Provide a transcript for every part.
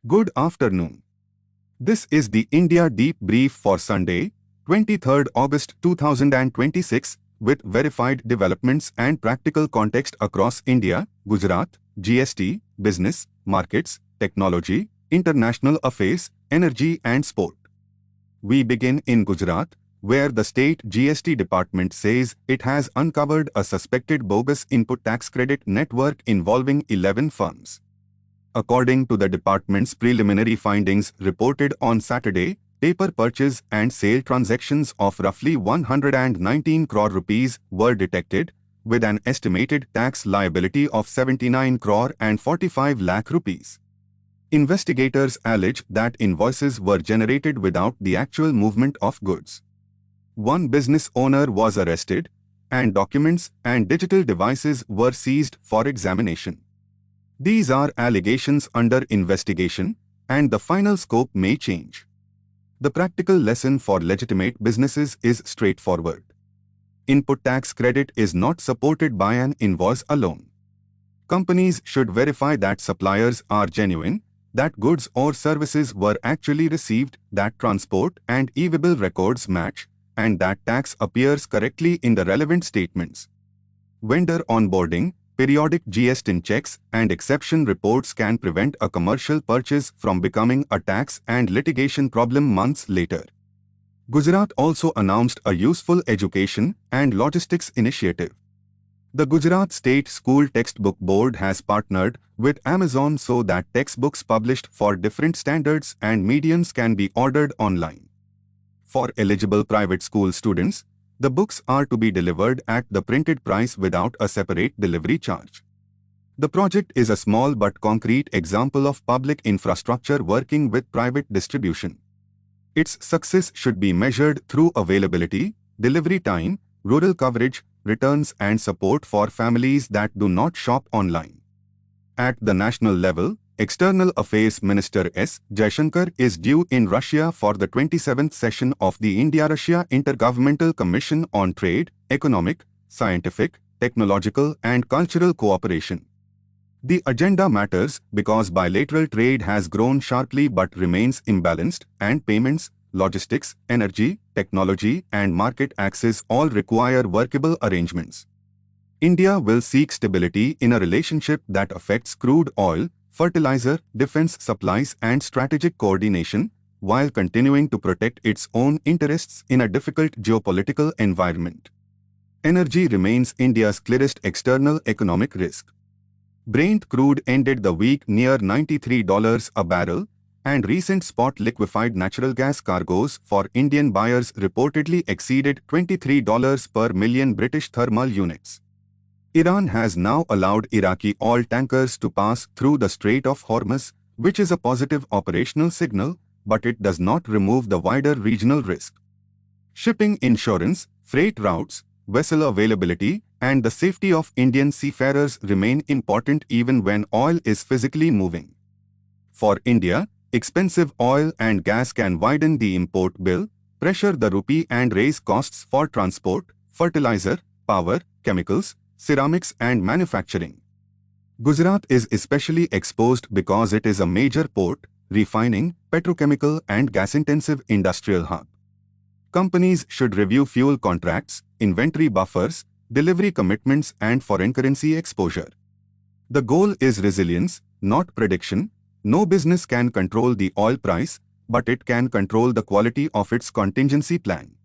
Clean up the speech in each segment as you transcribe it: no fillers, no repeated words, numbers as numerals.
Good afternoon. This is the India Deep Brief for Sunday, 23rd August 2026, with verified developments and practical context across India, Gujarat, GST, business, markets, technology, international affairs, energy and sport. We begin in Gujarat, where the state GST department says it has uncovered a suspected bogus input tax credit network involving 11 firms. According to the department's preliminary findings reported on Saturday, paper purchase and sale transactions of roughly 119 crore rupees were detected, with an estimated tax liability of 79 crore and 45 lakh rupees. Investigators allege that invoices were generated without the actual movement of goods. One business owner was arrested, and documents and digital devices were seized for examination. These are allegations under investigation, and the final scope may change. The practical lesson for legitimate businesses is straightforward. Input tax credit is not supported by an invoice alone. Companies should verify that suppliers are genuine, that goods or services were actually received, that transport and e-bill records match, and that tax appears correctly in the relevant statements. Vendor onboarding, periodic GST checks and exception reports can prevent a commercial purchase from becoming a tax and litigation problem months later. Gujarat also announced a useful education and logistics initiative. The Gujarat State School Textbook Board has partnered with Amazon so that textbooks published for different standards and mediums can be ordered online. For eligible private school students, the books are to be delivered at the printed price without a separate delivery charge. The project is a small but concrete example of public infrastructure working with private distribution. Its success should be measured through availability, delivery time, rural coverage, returns and support for families that do not shop online. At the national level, External Affairs Minister S. Jaishankar is due in Russia for the 27th session of the India-Russia Intergovernmental Commission on Trade, Economic, Scientific, Technological and Cultural Cooperation. The agenda matters because bilateral trade has grown sharply but remains imbalanced, and payments, logistics, energy, technology and market access all require workable arrangements. India will seek stability in a relationship that affects crude oil, fertilizer, defense supplies and strategic coordination, while continuing to protect its own interests in a difficult geopolitical environment. Energy remains India's clearest external economic risk. Brent crude ended the week near $93 a barrel, and recent spot liquefied natural gas cargoes for Indian buyers reportedly exceeded $23 per million British thermal units. Iran has now allowed Iraqi oil tankers to pass through the Strait of Hormuz, which is a positive operational signal, but it does not remove the wider regional risk. Shipping insurance, freight routes, vessel availability, and the safety of Indian seafarers remain important even when oil is physically moving. For India, expensive oil and gas can widen the import bill, pressure the rupee and raise costs for transport, fertilizer, power, chemicals, ceramics and manufacturing. Gujarat is especially exposed because it is a major port, refining, petrochemical and gas-intensive industrial hub. Companies should review fuel contracts, inventory buffers, delivery commitments and foreign currency exposure. The goal is resilience, not prediction. No business can control the oil price, but it can control the quality of its contingency plan.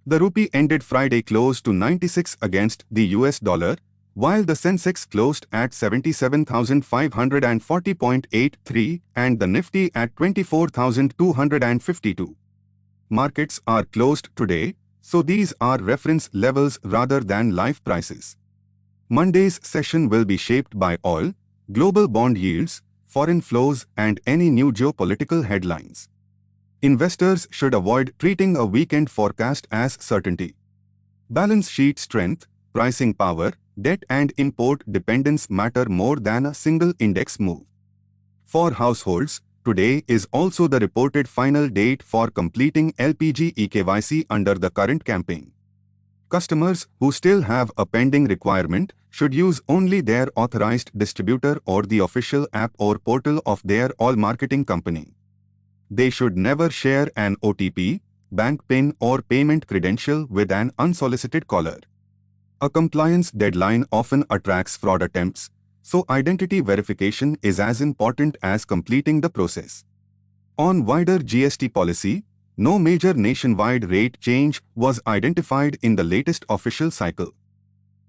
The rupee ended Friday close to 96 against the US dollar, while the Sensex closed at 77,540.83 and the Nifty at 24,252. Markets are closed today, so these are reference levels rather than live prices. Monday's session will be shaped by oil, global bond yields, foreign flows and any new geopolitical headlines. Investors should avoid treating a weekend forecast as certainty. Balance sheet strength, pricing power, debt and import dependence matter more than a single index move. For households, today is also the reported final date for completing LPG e-KYC under the current campaign. Customers who still have a pending requirement should use only their authorized distributor or the official app or portal of their all marketing company. They should never share an OTP, bank PIN or payment credential with an unsolicited caller. A compliance deadline often attracts fraud attempts, so identity verification is as important as completing the process. On wider GST policy, no major nationwide rate change was identified in the latest official cycle.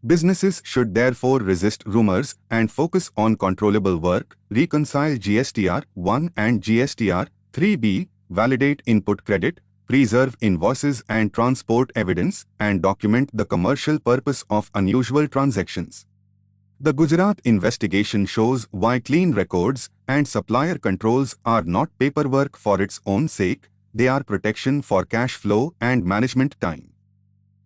Businesses should therefore resist rumors and focus on controllable work, reconcile GSTR-1 and GSTR-3B, validate input credit, preserve invoices and transport evidence, and document the commercial purpose of unusual transactions. The Gujarat investigation shows why clean records and supplier controls are not paperwork for its own sake, they are protection for cash flow and management time.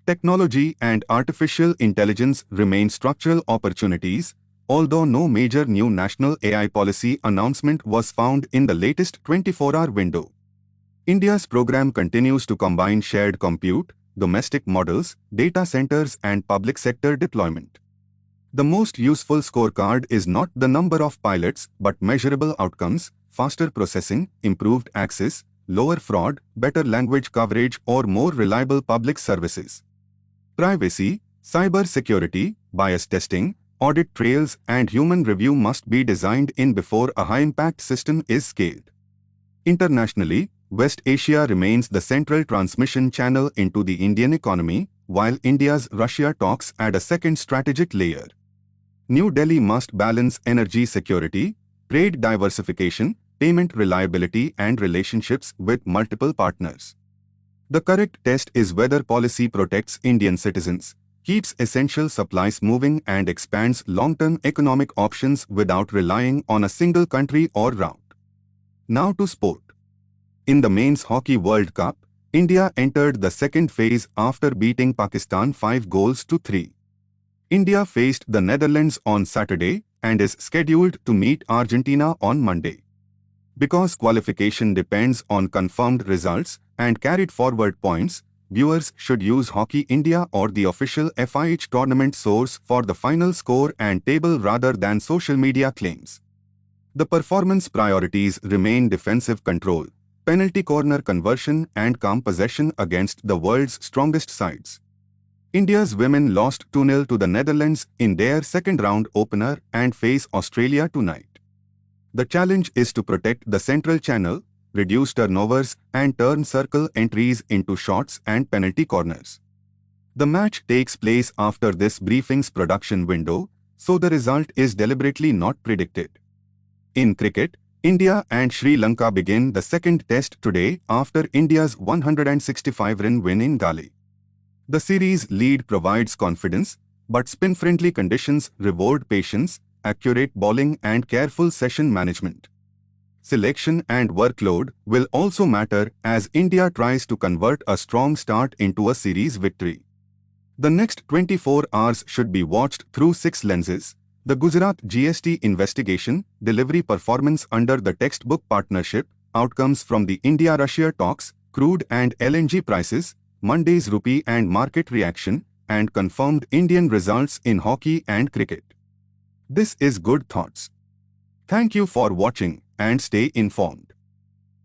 Technology and artificial intelligence remain structural opportunities, although no major new national AI policy announcement was found in the latest 24-hour window. India's program continues to combine shared compute, domestic models, data centers and public sector deployment. The most useful scorecard is not the number of pilots but measurable outcomes, faster processing, improved access, lower fraud, better language coverage or more reliable public services. Privacy, cyber security, bias testing, audit trails and human review must be designed in before a high-impact system is scaled. Internationally, West Asia remains the central transmission channel into the Indian economy, while India's Russia talks add a second strategic layer. New Delhi must balance energy security, trade diversification, payment reliability and relationships with multiple partners. The correct test is whether policy protects Indian citizens, keeps essential supplies moving and expands long-term economic options without relying on a single country or route. Now to sport. In the Men's Hockey World Cup, India entered the second phase after beating Pakistan 5-3. India faced the Netherlands on Saturday and is scheduled to meet Argentina on Monday. Because qualification depends on confirmed results and carried forward points, viewers should use Hockey India or the official FIH tournament source for the final score and table rather than social media claims. The performance priorities remain defensive control, penalty corner conversion and calm possession against the world's strongest sides. India's women lost 2-0 to the Netherlands in their second-round opener and face Australia tonight. The challenge is to protect the central channel, reduce turnovers and turn circle entries into shots and penalty corners. The match takes place after this briefing's production window, so the result is deliberately not predicted. In cricket, India and Sri Lanka begin the second test today after India's 165-run win in Gali. The series lead provides confidence, but spin-friendly conditions reward patience, accurate bowling and careful session management. Selection and workload will also matter as India tries to convert a strong start into a series victory. The next 24 hours should be watched through 6 lenses: the Gujarat GST investigation, delivery performance under the textbook partnership, outcomes from the India-Russia talks, crude and LNG prices, Monday's rupee and market reaction, and confirmed Indian results in hockey and cricket. This is Good Thoughts. Thank you for watching and stay informed.